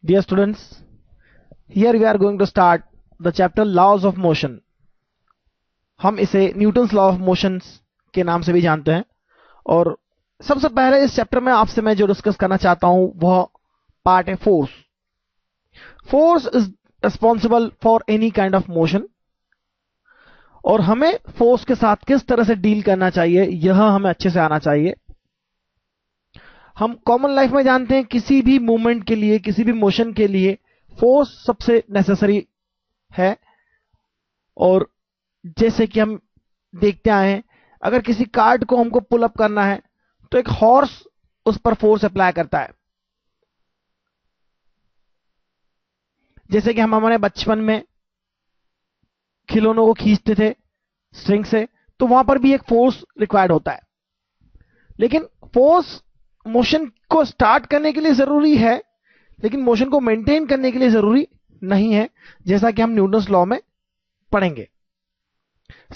Dear students, here we are going to start the chapter Laws of Motion. हम इसे Newton's law of motions के नाम से भी जानते हैं। और सबसे पहले इस चैप्टर में आपसे मैं जो डिस्कस करना चाहता हूं वह पार्ट है force. Force is responsible for any kind of motion, और हमें फोर्स के साथ किस तरह से डील करना चाहिए यह हमें अच्छे से आना चाहिए। हम कॉमन लाइफ में जानते हैं किसी भी मूवमेंट के लिए, किसी भी मोशन के लिए फोर्स सबसे नेसेसरी है। और जैसे कि हम देखते आए हैं, अगर किसी कार्ड को हमको पुल अप करना है तो एक हॉर्स उस पर फोर्स अप्लाई करता है। जैसे कि हम हमारे बचपन में खिलौनों को खींचते थे स्ट्रिंग से, तो वहां पर भी एक फोर्स रिक्वायर्ड होता है। लेकिन फोर्स मोशन को स्टार्ट करने के लिए जरूरी है, लेकिन मोशन को मेंटेन करने के लिए जरूरी नहीं है, जैसा कि हम न्यूटन्स लॉ में पढ़ेंगे।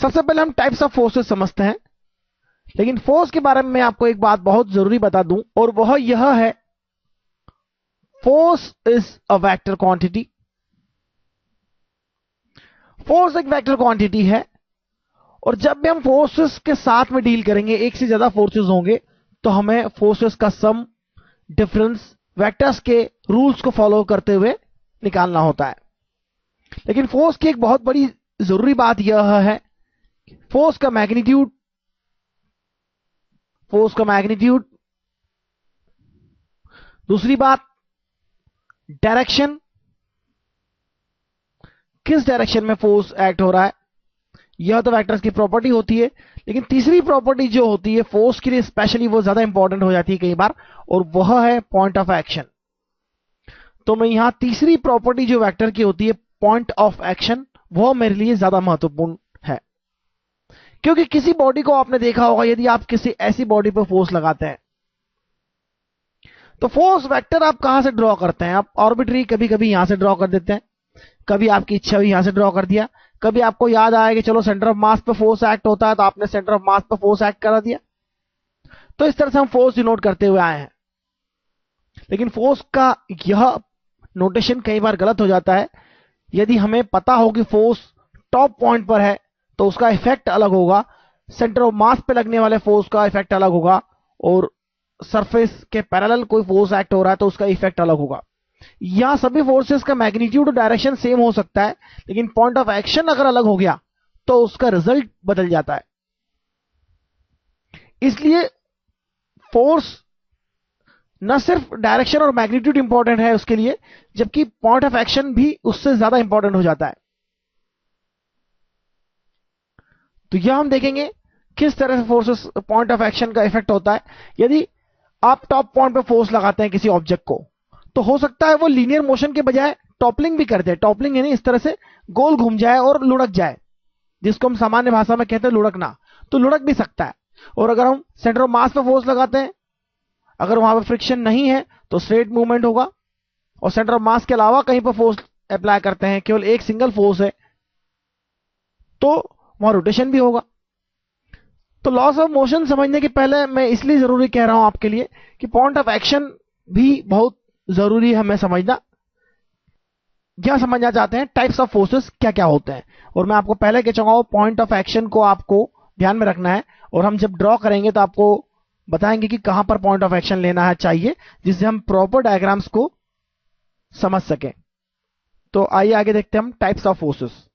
सबसे पहले हम टाइप्स ऑफ फोर्सेस समझते हैं, लेकिन फोर्स के बारे में मैं आपको एक बात बहुत जरूरी बता दूं, और वह यह है, force is a vector quantity. Force एक वेक्टर क्वांटिटी है, और जब भी हम फोर्सेस के साथ में डील करेंगे, एक से ज्यादा फोर्सेस होंगे, तो हमें फोर्सेस का सम, डिफरेंस, वेक्टर्स के रूल्स को फॉलो करते हुए निकालना होता है। लेकिन फोर्स की एक बहुत बड़ी जरूरी बात यह है, फोर्स का मैग्नीट्यूड, दूसरी बात डायरेक्शन, किस डायरेक्शन में फोर्स एक्ट हो रहा है, यह तो वेक्टर्स की प्रॉपर्टी होती है। लेकिन तीसरी प्रॉपर्टी जो होती है फोर्स के लिए स्पेशली, वो ज्यादा इंपॉर्टेंट हो जाती है कई बार, और वह है पॉइंट ऑफ एक्शन। तो मैं यहां तीसरी प्रॉपर्टी जो वेक्टर की होती है, पॉइंट ऑफ एक्शन, वह मेरे लिए ज्यादा महत्वपूर्ण है। क्योंकि किसी बॉडी को आपने देखा होगा, यदि आप किसी ऐसी बॉडी पर फोर्स लगाते हैं तो फोर्स वेक्टर आप कहां से ड्रॉ करते हैं? आप ऑर्बिट्री कभी कभी यहां से ड्रॉ कर देते हैं, कभी आपकी इच्छा हुई यहां से ड्रॉ कर दिया, कभी आपको याद आया कि चलो सेंटर ऑफ मास पे फोर्स एक्ट होता है, तो आपने सेंटर ऑफ मास पे फोर्स एक्ट करा दिया। तो इस तरह से हम फोर्स डिनोट करते हुए आए हैं। लेकिन फोर्स का यह नोटेशन कई बार गलत हो जाता है। यदि हमें पता हो कि फोर्स टॉप पॉइंट पर है तो उसका इफेक्ट अलग होगा, सेंटर ऑफ मास पे लगने वाले फोर्स का इफेक्ट अलग होगा, और सरफेस के पैरेलल कोई फोर्स एक्ट हो रहा है तो उसका इफेक्ट अलग होगा। यहां सभी फोर्सेस का मैग्नीट्यूड और डायरेक्शन सेम हो सकता है, लेकिन पॉइंट ऑफ एक्शन अगर अलग हो गया तो उसका रिजल्ट बदल जाता है। इसलिए फोर्स न सिर्फ डायरेक्शन और मैग्नीट्यूड इंपॉर्टेंट है उसके लिए, जबकि पॉइंट ऑफ एक्शन भी उससे ज्यादा इंपॉर्टेंट हो जाता है। तो यह हम देखेंगे किस तरह से फोर्सेस, पॉइंट ऑफ एक्शन का इफेक्ट होता है। यदि आप टॉप पॉइंट पे फोर्स लगाते हैं किसी ऑब्जेक्ट को, तो हो सकता है वो लीनियर मोशन के बजाय टॉपलिंग भी कर दे। टॉपलिंग यानी इस तरह से गोल घूम जाए और लुढ़क जाए, जिसको हम सामान्य भाषा में कहते हैं लुढ़कना। तो लुढ़क भी सकता है। और अगर हम सेंटर ऑफ मास पे फोर्स लगाते हैं, अगर वहां पर फ्रिक्शन नहीं है तो स्ट्रेट मूवमेंट होगा, और सेंटर ऑफ मास के अलावा कहीं पर फोर्स अप्लाई करते हैं, केवल एक सिंगल फोर्स है, तो वहां रोटेशन भी होगा। तो लॉस ऑफ मोशन समझने के पहले मैं इसलिए जरूरी कह रहा हूं आपके लिए कि पॉइंट ऑफ एक्शन भी बहुत जरूरी है हमें समझना। क्या समझना चाहते हैं टाइप्स ऑफ फोर्सेस क्या क्या होते हैं, और मैं आपको पहले कह चुका हूं पॉइंट ऑफ एक्शन को आपको ध्यान में रखना है, और हम जब ड्रॉ करेंगे तो आपको बताएंगे कि कहां पर पॉइंट ऑफ एक्शन लेना है चाहिए, जिससे हम प्रॉपर डायग्राम्स को समझ सकें। तो आइए आगे देखते हैं हम types of forces.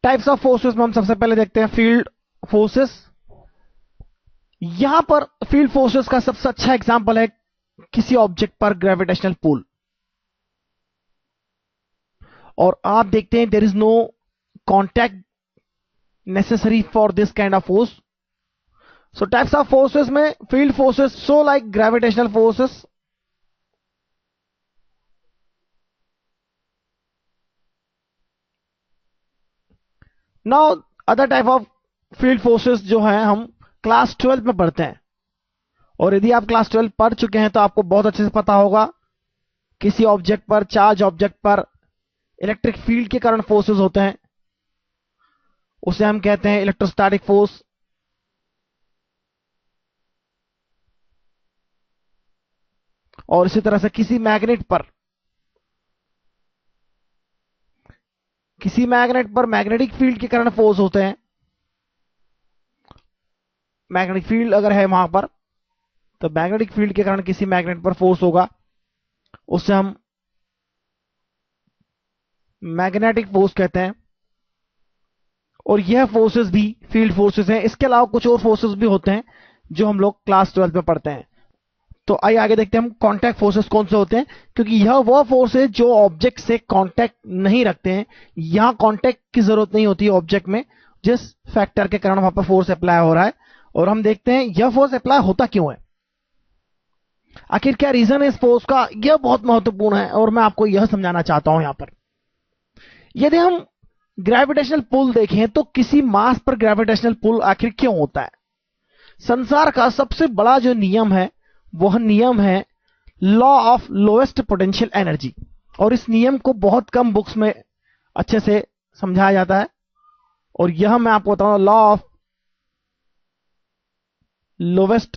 Types of forces में हम सबसे पहले देखते हैं फील्ड फोर्सेस। यहां पर फील्ड फोर्सेस का सबसे अच्छा एग्जांपल है किसी ऑब्जेक्ट पर ग्रेविटेशनल पुल। और आप देखते हैं there is no contact necessary for this kind of force. So types of forces में field forces so like gravitational forces, now other type of field forces जो हैं हम क्लास 12 में पढ़ते हैं। और यदि आप क्लास 12 पढ़ चुके हैं तो आपको बहुत अच्छे से पता होगा किसी ऑब्जेक्ट पर, चार्ज ऑब्जेक्ट पर इलेक्ट्रिक फील्ड के कारण फोर्सेस होते हैं, उसे हम कहते हैं इलेक्ट्रोस्टैटिक फोर्स। और इसी तरह से किसी मैग्नेट पर मैग्नेटिक फील्ड के कारण फोर्स होते हैं। मैग्नेटिक फील्ड अगर है वहां पर, तो मैग्नेटिक फील्ड के कारण किसी मैग्नेट पर फोर्स होगा, उससे हम मैग्नेटिक फोर्स कहते हैं। और यह फोर्सेस भी फील्ड फोर्सेस हैं। इसके अलावा कुछ और फोर्सेस भी होते हैं जो हम लोग क्लास 12 में पढ़ते हैं। तो आइए आगे देखते हैं हम कांटेक्ट फोर्सेस कौन से होते हैं, क्योंकि यह वह फोर्स है जो ऑब्जेक्ट से कांटेक्ट नहीं रखते हैं। यहां कांटेक्ट की जरूरत नहीं होती है ऑब्जेक्ट में, जिस फैक्टर के कारण वहां पर फोर्स अप्लाई हो रहा है। और हम देखते हैं यह फोर्स अप्लाई होता क्यों है, आखिर क्या रीजन है इस फोर्स का। यह बहुत महत्वपूर्ण है और मैं आपको यह समझाना चाहता हूं। यहां पर यदि हम ग्रेविटेशनल पुल देखें तो किसी मास पर ग्रेविटेशनल पुल आखिर क्यों होता है। संसार का सबसे बड़ा जो नियम है वह नियम है law of lowest potential energy. और इस नियम को बहुत कम बुक्स में अच्छे से समझाया जाता है। और यह मैं आपको बताऊंगा law of lowest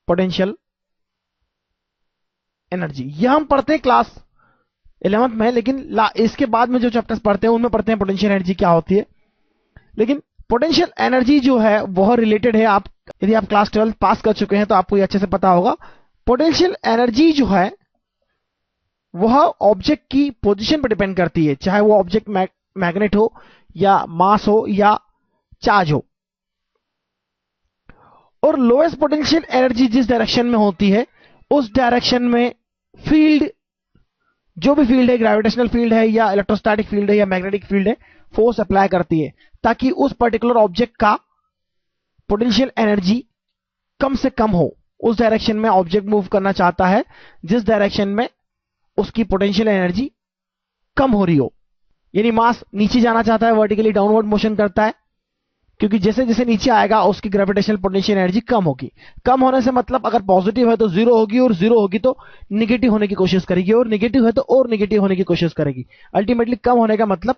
potential energy. यह हम पढ़ते हैं क्लास 11th में, लेकिन इसके बाद में जो चैप्टर्स पढ़ते हैं उनमें पढ़ते हैं पोटेंशियल एनर्जी क्या होती है। लेकिन पोटेंशियल एनर्जी जो है वह रिलेटेड है, आप यदि आप क्लास 12 पास कर चुके हैं तो आपको ये अच्छे से पता होगा। पोटेंशियल एनर्जी जो है वह ऑब्जेक्ट की पोजीशन पर डिपेंड करती है, चाहे वो ऑब्जेक्ट मैग्नेट हो या मास हो या चार्ज हो। और लोएस्ट पोटेंशियल एनर्जी जिस डायरेक्शन में होती है उस डायरेक्शन में फील्ड, जो भी फील्ड है, ग्रेविटेशनल फील्ड है या इलेक्ट्रोस्टैटिक फील्ड है या मैग्नेटिक फील्ड है, फोर्स अप्लाई करती है ताकि उस पर्टिकुलर ऑब्जेक्ट का पोटेंशियल एनर्जी कम से कम हो। उस डायरेक्शन में ऑब्जेक्ट मूव करना चाहता है जिस डायरेक्शन में उसकी पोटेंशियल एनर्जी कम हो रही हो। यानी मास नीचे जाना चाहता है, वर्टिकली डाउनवर्ड मोशन करता है, क्योंकि जैसे जैसे नीचे आएगा उसकी ग्रेविटेशनल पोटेंशियल एनर्जी कम होगी। कम होने से मतलब अगर पॉजिटिव है तो जीरो होगी, और जीरो होगी तो निगेटिव होने की कोशिश करेगी, और निगेटिव है तो और निगेटिव होने की कोशिश करेगी। अल्टीमेटली कम होने का मतलब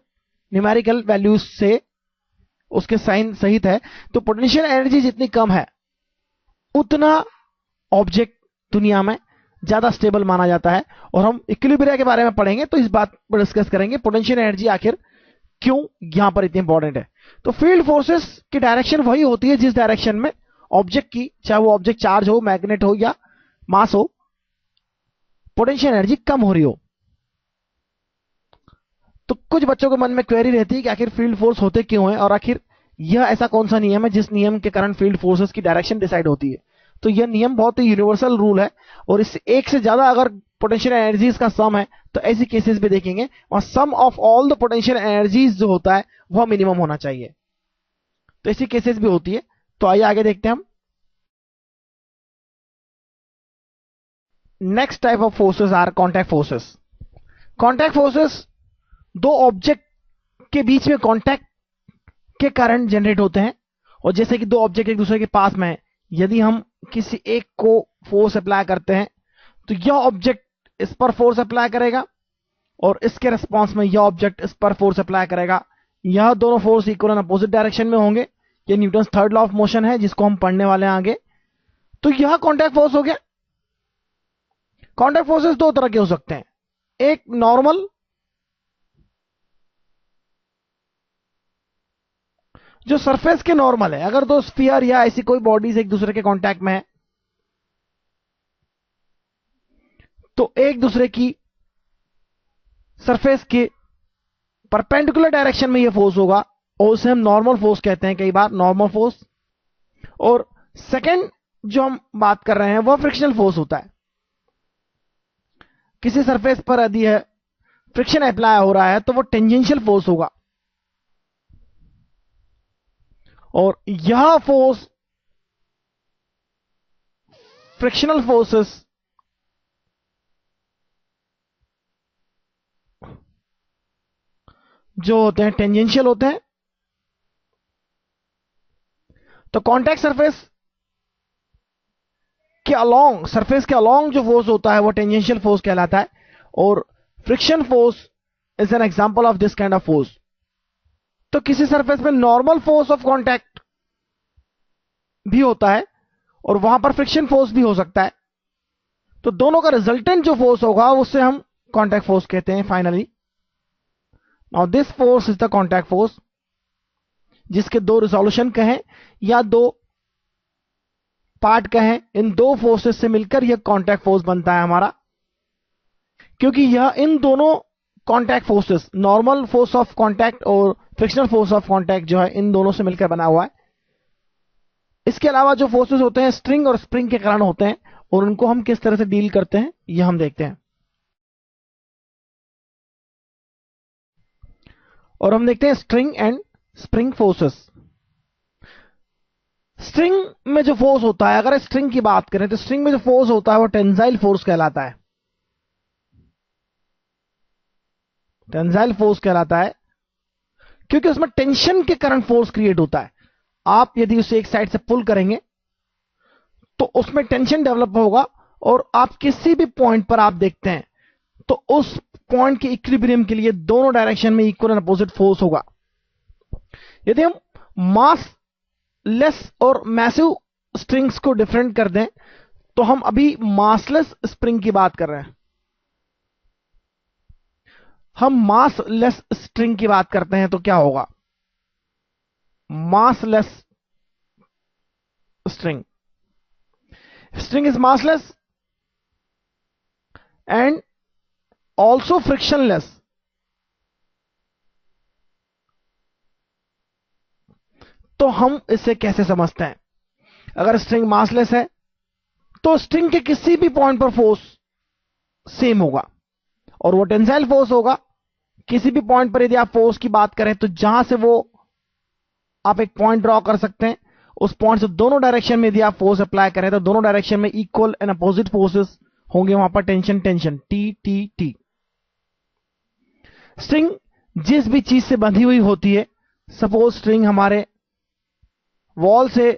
न्यूमेरिकल वैल्यूज से उसके साइन सहित है। तो पोटेंशियल एनर्जी जितनी कम है उतना ऑब्जेक्ट दुनिया में ज्यादा स्टेबल माना जाता है। और हम इक्विलिब्रिया के बारे में पढ़ेंगे तो इस बात पर डिस्कस करेंगे पोटेंशियल एनर्जी आखिर क्यों यहां पर इतनी इंपॉर्टेंट है। तो फील्ड फोर्सेस की डायरेक्शन वही होती है जिस डायरेक्शन में ऑब्जेक्ट की, चाहे वो ऑब्जेक्ट चार्ज हो, मैग्नेट हो या मास हो, पोटेंशियल एनर्जी कम हो रही हो। तो कुछ बच्चों के मन में क्वेरी रहती है कि आखिर फील्ड फोर्स होते क्यों है, और आखिर यह ऐसा कौन सा नियम है जिस नियम के कारण फील्ड फोर्सेस की डायरेक्शन डिसाइड होती है। तो यह नियम बहुत ही यूनिवर्सल रूल है, और इस एक से ज्यादा अगर पोटेंशियल एनर्जीज का सम है तो ऐसी केसेस भी देखेंगे, और sum of all the potential energies जो होता है वह मिनिमम होना चाहिए। तो ऐसी केसेस भी होती है। तो आइए आगे देखते हैं हम। Next type of forces are contact forces. Contact forces दो ऑब्जेक्ट के बीच में कॉन्टैक्ट के कारण जनरेट होते हैं। और जैसे कि दो ऑब्जेक्ट एक दूसरे के पास में है, यदि हम किसी एक को फोर्स अप्लाई करते हैं तो यह ऑब्जेक्ट इस पर फोर्स अप्लाई करेगा, और इसके रिस्पांस में यह ऑब्जेक्ट इस पर फोर्स अप्लाई करेगा। यह दोनों force equal and opposite direction में होंगे। यह Newton's third law of motion है जिसको हम पढ़ने वाले हैं आगे। तो यह कॉन्टैक्ट फोर्स हो गया। कॉन्टैक्ट फोर्सेस दो तरह के हो सकते हैं, एक नॉर्मल जो सरफेस के नॉर्मल है, अगर दो स्फीयर या ऐसी कोई बॉडीज एक दूसरे के कांटेक्ट में है तो एक दूसरे की सरफेस के परपेंडिकुलर डायरेक्शन में यह फोर्स होगा, और उसे हम नॉर्मल फोर्स कहते हैं, कई बार नॉर्मल फोर्स। और सेकंड जो हम बात कर रहे हैं वह फ्रिक्शनल फोर्स होता है। किसी सरफेस पर यदि है फ्रिक्शन अप्लाई हो रहा है तो वह टेंजेंशियल फोर्स होगा, और यह फोर्स फ्रिक्शनल फोर्सेस जो होते हैं टेंजेंशियल होते हैं। तो कांटेक्ट सरफेस के अलोंग, सरफेस के अलोंग जो फोर्स होता है वो टेंजेंशियल फोर्स कहलाता है, और friction force is an example of this kind of force. तो किसी सरफेस में नॉर्मल फोर्स ऑफ कांटेक्ट भी होता है, और वहां पर फ्रिक्शन फोर्स भी हो सकता है। तो दोनों का रिजल्टेंट जो फोर्स होगा उससे हम कॉन्टैक्ट फोर्स कहते हैं finally. Now this force is the contact force, जिसके दो रिजोल्यूशन कहें या दो पार्ट कहें, इन दो फोर्सेस से मिलकर यह कॉन्टैक्ट फोर्स बनता है हमारा। क्योंकि यह इन दोनों contact forces, normal force of contact और फ्रिक्शनल फोर्स ऑफ कॉन्टैक्ट जो है, इन दोनों से मिलकर बना हुआ है। इसके अलावा जो फोर्सेस होते हैं स्ट्रिंग और स्प्रिंग के कारण होते हैं, और उनको हम किस तरह से डील करते हैं यह हम देखते हैं। और हम देखते हैं string and spring forces. String में जो फोर्स होता है, अगर स्ट्रिंग की बात करें तो स्ट्रिंग में जो फोर्स होता है वो टेंसाइल फोर्स कहलाता है। टेंसाइल फोर्स कहलाता है क्योंकि उसमें टेंशन के कारण फोर्स क्रिएट होता है। आप यदि उसे एक साइड से पुल करेंगे तो उसमें टेंशन डेवलप होगा, और आप किसी भी पॉइंट पर आप देखते हैं तो उस पॉइंट के इक्विलिब्रियम के लिए दोनों डायरेक्शन में इक्वल एंड अपोजिट फोर्स होगा। यदि हम मास लेस और मैसिव स्ट्रिंग्स को डिफरेंट कर दें तो हम अभी मासलेस स्प्रिंग की बात कर रहे हैं। हम मास लेस स्ट्रिंग की बात करते हैं तो क्या होगा? massless string is massless and also frictionless। तो हम इसे कैसे समझते हैं? अगर स्ट्रिंग मासलेस है तो स्ट्रिंग के किसी भी पॉइंट पर फोर्स सेम होगा, और वो टेंसाइल फोर्स होगा। किसी भी पॉइंट पर यदि आप फोर्स की बात करें तो जहां से वो आप एक पॉइंट ड्रॉ कर सकते हैं, उस पॉइंट से दोनों डायरेक्शन में यदि आप फोर्स अप्लाई करें तो दोनों डायरेक्शन में इक्वल एंड अपोजिट फोर्सेस होंगे। वहां पर tension tension T T T. String जिस भी चीज से बंधी हुई होती है, सपोज स्ट्रिंग हमारे वॉल से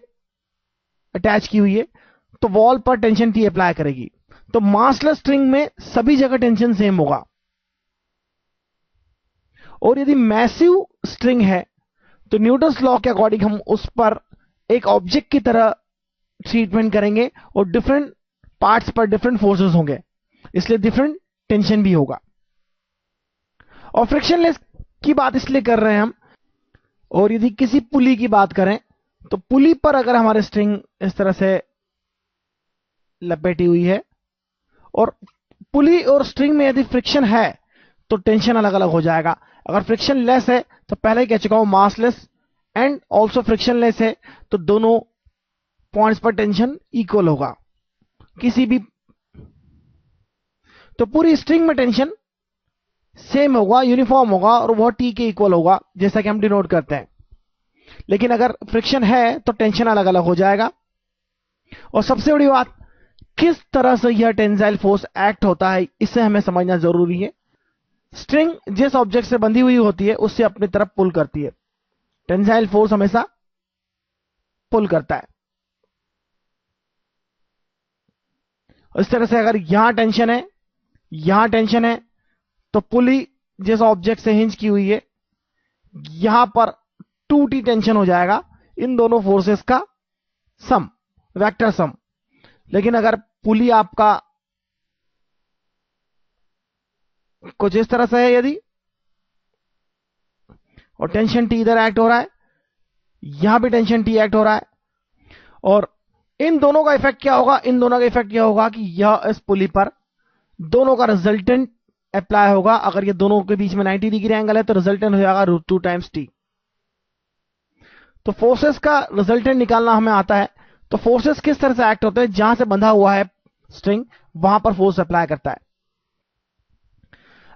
अटैच की हुई है तो वॉल पर टेंशन टी अप्लाई करेगी। तो मासलेस स्ट्रिंग में सभी जगह टेंशन सेम होगा। और यदि मैसिव स्ट्रिंग है तो न्यूटन्स लॉ के अकॉर्डिंग हम उस पर एक ऑब्जेक्ट की तरह ट्रीटमेंट करेंगे, और डिफरेंट पार्ट्स पर डिफरेंट फोर्सेस होंगे, इसलिए डिफरेंट टेंशन भी होगा। और फ्रिक्शनलेस की बात इसलिए कर रहे हैं हम। और यदि किसी पुली की बात करें तो पुली पर अगर हमारे स्ट्रिंग इस तरह से लपेटी हुई है, और पुली और स्ट्रिंग में यदि फ्रिक्शन है तो टेंशन अलग अलग हो जाएगा। अगर फ्रिक्शन लेस है तो पहले ही कह चुका हूं massless and also friction less है, तो दोनों पॉइंट्स पर टेंशन इक्वल होगा किसी भी। तो पूरी स्ट्रिंग में टेंशन सेम होगा, यूनिफॉर्म होगा, और वह टी के इक्वल होगा जैसा कि हम डिनोट करते हैं। लेकिन अगर फ्रिक्शन है तो टेंशन अलग अलग हो जाएगा। और सबसे बड़ी बात, किस तरह से यह टेंसाइल फोर्स एक्ट होता है इसे हमें समझना जरूरी है। स्ट्रिंग जिस ऑब्जेक्ट से बंधी हुई होती है उससे अपनी तरफ पुल करती है। टेंसाइल फोर्स हमेशा पुल करता है। इस तरह से अगर यहां टेंशन है तो पुली जिस ऑब्जेक्ट से हिंज की हुई है, यहां पर 2t टेंशन हो जाएगा, इन दोनों फोर्सेस का सम, वेक्टर सम। लेकिन अगर पुली आपका कुछ इस तरह से है यदि, और टेंशन टी इधर एक्ट हो रहा है, यहां भी टेंशन टी एक्ट हो रहा है, और इन दोनों का इफेक्ट क्या होगा? इन दोनों का इफेक्ट यह होगा कि यह इस पुली पर दोनों का रिजल्टेंट अप्लाई होगा। अगर ये दोनों के बीच में 90 डिग्री एंगल है तो रिजल्टेंट हो जाएगा √2 टाइम्स टी। तो फोर्सेस का रिजल्टेंट निकालना हमें आता है। तो फोर्सेस किस तरह से एक्ट होते हैं? जहां से बंधा हुआ है स्ट्रिंग वहां पर फोर्स अप्लाई करता है।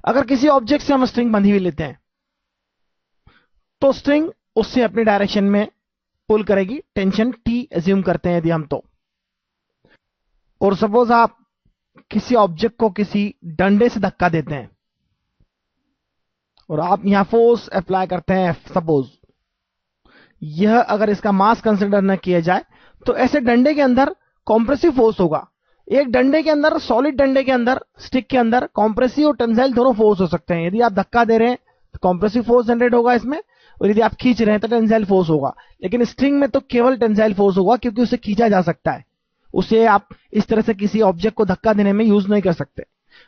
अगर किसी ऑब्जेक्ट से हम स्ट्रिंग बंधी हुई लेते हैं तो स्ट्रिंग उससे अपनी डायरेक्शन में पुल करेगी, टेंशन टी एज्यूम करते हैं यदि हम तो। और सपोज आप किसी ऑब्जेक्ट को किसी डंडे से धक्का देते हैं और आप यहां फोर्स अप्लाई करते हैं, सपोज यह अगर इसका मास कंसिडर न किया जाए तो ऐसे डंडे के अंदर कॉम्प्रेसिव फोर्स होगा। एक डंडे के अंदर, सॉलिड डंडे के अंदर, स्टिक के अंदर कॉम्प्रेसिव और टेंसाइल दोनों फोर्स हो सकते हैं। यदि आप धक्का दे रहे हैं तो कॉम्प्रेसिव फोर्स जनरेट होगा इसमें, और यदि आप खींच रहे हैं तो टेंसाइल फोर्स होगा। लेकिन स्ट्रिंग में तो केवल टेंसाइल फोर्स होगा क्योंकि उसे खींचा जा सकता है, उसे आप इस तरह से किसी ऑब्जेक्ट को धक्का देने में यूज नहीं कर सकते।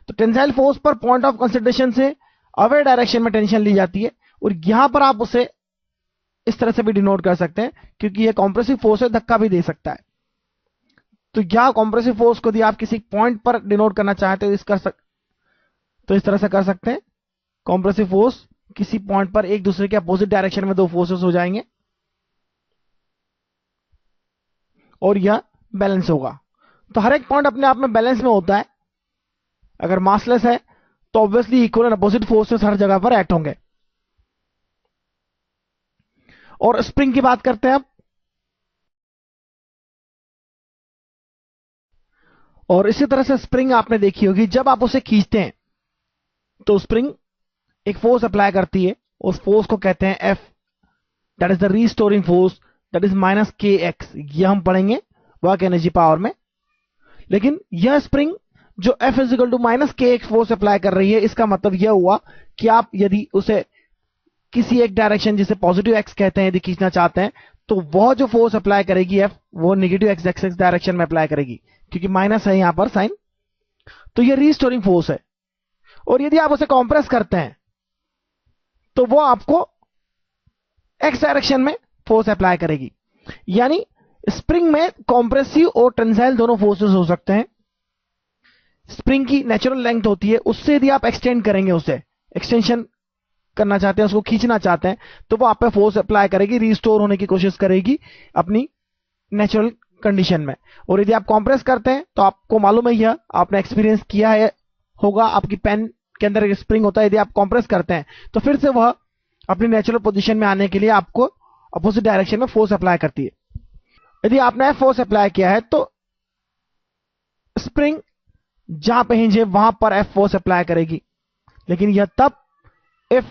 तो टेंसाइल फोर्स पर पॉइंट ऑफ कंसंट्रेशन से अवे डायरेक्शन में टेंशन ली जाती है, और यहां पर आप उसे इस तरह से भी डिनोट कर सकते हैं, क्योंकि यह कॉम्प्रेसिव फोर्स है, धक्का भी दे सकता है। तो यह कॉम्प्रेसिव फोर्स को यदि आप किसी पॉइंट पर डिनोट करना चाहते हो तो इस तरह से कर सकते हैं। कॉम्प्रेसिव फोर्स किसी पॉइंट पर एक दूसरे के अपोजिट डायरेक्शन में दो फोर्सेस हो जाएंगे और यह बैलेंस होगा। तो हर एक पॉइंट अपने आप में बैलेंस में होता है। अगर मासलेस है तो obviously equal and opposite forces हर जगह पर एक्ट होंगे। और स्प्रिंग की बात करते हैं अब। और इसी तरह से स्प्रिंग आपने देखी होगी, जब आप उसे खींचते हैं तो स्प्रिंग एक फोर्स अप्लाई करती है, उस फोर्स को कहते हैं F, that is the restoring force, that is minus के एक्स। यह हम पढ़ेंगे वर्क एनर्जी पावर में। लेकिन यह स्प्रिंग जो एफ इजिकल टू माइनस के एक्स फोर्स अप्लाई कर रही है, इसका मतलब यह हुआ कि आप यदि उसे किसी एक डायरेक्शन जिसे पॉजिटिव एक्स कहते हैं यदि खींचना चाहते हैं, तो वह जो फोर्स अप्लाई करेगी एफ, वो नेगेटिव एक्स एक्सिस डायरेक्शन में अप्लाई करेगी, क्योंकि माइनस है यहां पर साइन। तो यह रीस्टोरिंग फोर्स है। और यदि आप उसे कॉम्प्रेस करते हैं तो वो आपको एक्स डायरेक्शन में फोर्स अप्लाई करेगी। यानी स्प्रिंग में कॉम्प्रेसिव और टेंसाइल दोनों फोर्सेस हो सकते हैं। स्प्रिंग की नेचुरल लेंथ होती है, उससे यदि आप एक्सटेंड करेंगे, उसे एक्सटेंशन करना चाहते हैं, उसको खींचना चाहते हैं, तो वो आप पे फोर्स अप्लाई करेगी, रिस्टोर होने की कोशिश करेगी अपनी नेचुरल कंडीशन में। और यदि आप कंप्रेस करते हैं तो आपको मालूम है, यह आपने एक्सपीरियंस किया है होगा, आपकी पेन के अंदर एक स्प्रिंग होता है, यदि आप कंप्रेस करते हैं तो फिर से वह अपनी नेचुरल पोजीशन में आने के लिए आपको अपोजिट डायरेक्शन में फोर्स अप्लाई करती है। यदि आपने फोर्स अप्लाई किया है तो स्प्रिंग जहां पे हिंज है वहां पर एफ फोर्स अप्लाई करेगी, लेकिन यह तब इफ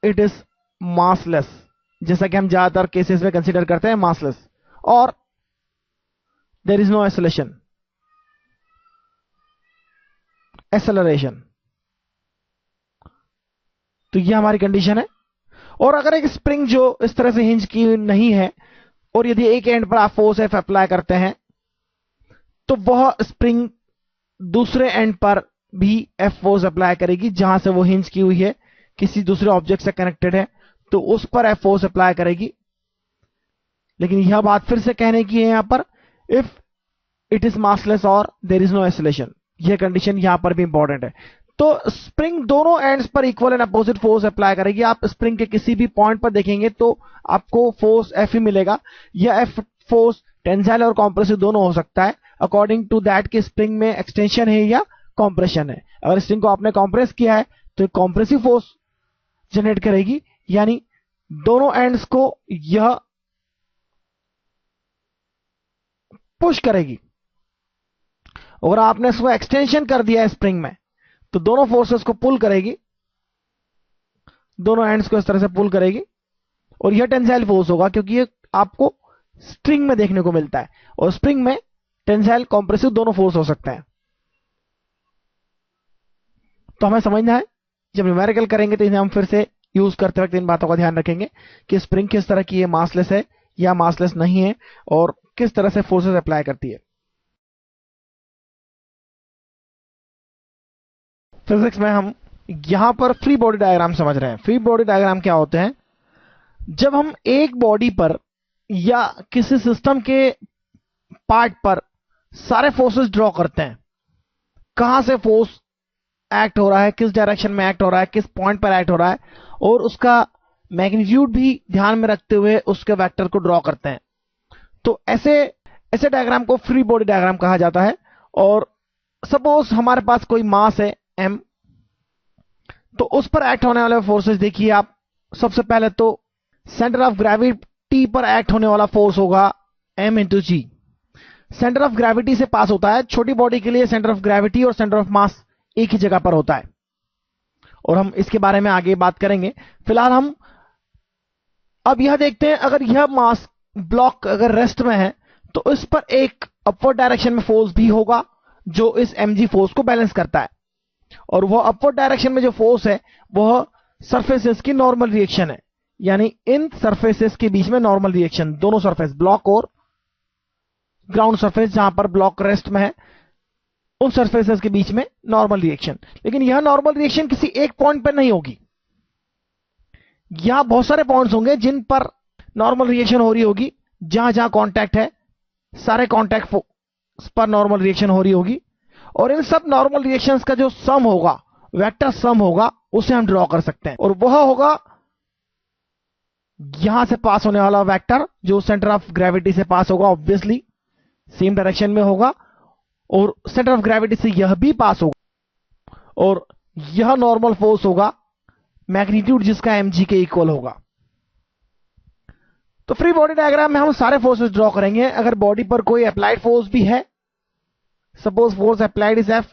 इट इज मासलेस, जैसा कि हम ज्यादातर केसेस में कंसीडर करते हैं मासलेस, और देयर इज नो एक्सेलरेशन। तो यह हमारी कंडीशन है। और अगर एक स्प्रिंग जो इस तरह से हिंज की नहीं है और यदि एक एंड पर आप फोर्स एफ अप्लाई करते हैं, तो वह स्प्रिंग दूसरे एंड पर भी एफ फोर्स अप्लाई करेगी, जहां से वो हिंज की हुई है, किसी दूसरे ऑब्जेक्ट से कनेक्टेड है, तो उस पर एफ फोर्स अप्लाई करेगी। लेकिन यह बात फिर से कहने की है यहां पर, इफ इट इज मासलेस और देयर इज नो एक्सेलरेशन, यह कंडीशन यहां पर भी इंपॉर्टेंट है। तो स्प्रिंग दोनों एंड्स पर equal and opposite force apply करेगी। आप स्प्रिंग के किसी भी पॉइंट पर देखेंगे तो आपको फोर्स एफ ही मिलेगा। यह एफ फोर्स टेंसाइल और कॉम्प्रेसिव दोनों हो सकता है, अकॉर्डिंग टू दैट कि स्प्रिंग में एक्सटेंशन है या कॉम्प्रेशन है। अगर स्प्रिंग को आपने कॉम्प्रेस किया है तो कॉम्प्रेसिव फोर्स जनरेट करेगी, यानी दोनों एंड्स को यह पुश करेगी। और आपने इसको एक्सटेंशन कर दिया है स्प्रिंग में, तो दोनों फोर्सेस को पुल करेगी, दोनों एंड्स को इस तरह से पुल करेगी, और यह टेंसाइल फोर्स होगा, क्योंकि ये आपको स्प्रिंग में देखने को मिलता है। और स्प्रिंग में टेंसाइल कॉम्प्रेसिव दोनों फोर्स हो सकते हैं। तो हमें समझना है, जब न्यूमेरिकल करेंगे तो इन्हें हम फिर से यूज करते वक्त इन बातों का ध्यान रखेंगे कि स्प्रिंग किस तरह की है, मासलेस है या मासलेस नहीं है, और किस तरह से फोर्सेस अप्लाई करती है। फिजिक्स में हम यहां पर फ्री बॉडी डायग्राम समझ रहे हैं। फ्री बॉडी डायग्राम क्या होते हैं? जब हम एक बॉडी पर या किसी सिस्टम के पार्ट पर सारे फोर्सेस ड्रॉ करते हैं, कहां से फोर्स एक्ट हो रहा है, किस डायरेक्शन में एक्ट हो रहा है, किस पॉइंट पर एक्ट हो रहा है, और उसका मैग्नीट्यूड भी ध्यान में रखते हुए उसके वेक्टर को ड्रॉ करते हैं, तो ऐसे डायग्राम को फ्री बॉडी डायग्राम कहा जाता है। और सपोज हमारे पास कोई मास है m, तो उस पर एक्ट होने वाले फोर्सेस देखिए आप। सबसे पहले तो सेंटर ऑफ ग्रेविटी पर एक्ट होने वाला फोर्स होगा m into g. Centre of gravity से पास होता है। छोटी बॉडी के लिए सेंटर ऑफ ग्रेविटी और सेंटर ऑफ मास एक ही जगह पर होता है, और हम इसके बारे में आगे बात करेंगे। फिलहाल हम अब यह देखते हैं, अगर यह मास ब्लॉक अगर रेस्ट में है तो इस पर एक अपवर्ड डायरेक्शन में फोर्स भी होगा जो इस mg फोर्स को बैलेंस करता है। और वह अपवर्ड डायरेक्शन में जो फोर्स है वह सरफेसेस की नॉर्मल रिएक्शन है, यानी इन सरफेसेस के बीच में नॉर्मल रिएक्शन, दोनों सरफेस ब्लॉक और ग्राउंड सरफेस जहां पर ब्लॉक रेस्ट में है, उन सरफेसेस के बीच में नॉर्मल रिएक्शन। लेकिन यह नॉर्मल रिएक्शन किसी एक पॉइंट पर नहीं होगी, यहां बहुत सारे पॉइंट्स होंगे जिन पर नॉर्मल रिएक्शन हो रही होगी। जहां जहां कांटेक्ट है, सारे कांटेक्ट पर नॉर्मल रिएक्शन हो रही होगी, और इन सब नॉर्मल रिएक्शंस का जो सम होगा, वेक्टर सम होगा, उसे हम ड्रॉ कर सकते हैं। और वह होगा यहां से पास होने वाला वेक्टर जो सेंटर ऑफ ग्रेविटी से पास होगा, ऑब्वियसली सेम डायरेक्शन में होगा, और सेंटर ऑफ ग्रेविटी से यह भी पास होगा, और यह नॉर्मल फोर्स होगा, मैग्नीट्यूड जिसका mg के इक्वल होगा। तो फ्री बॉडी डायग्राम में हम सारे फोर्सेस ड्रॉ करेंगे। अगर बॉडी पर कोई अप्लाइड फोर्स भी है, suppose force applied is F,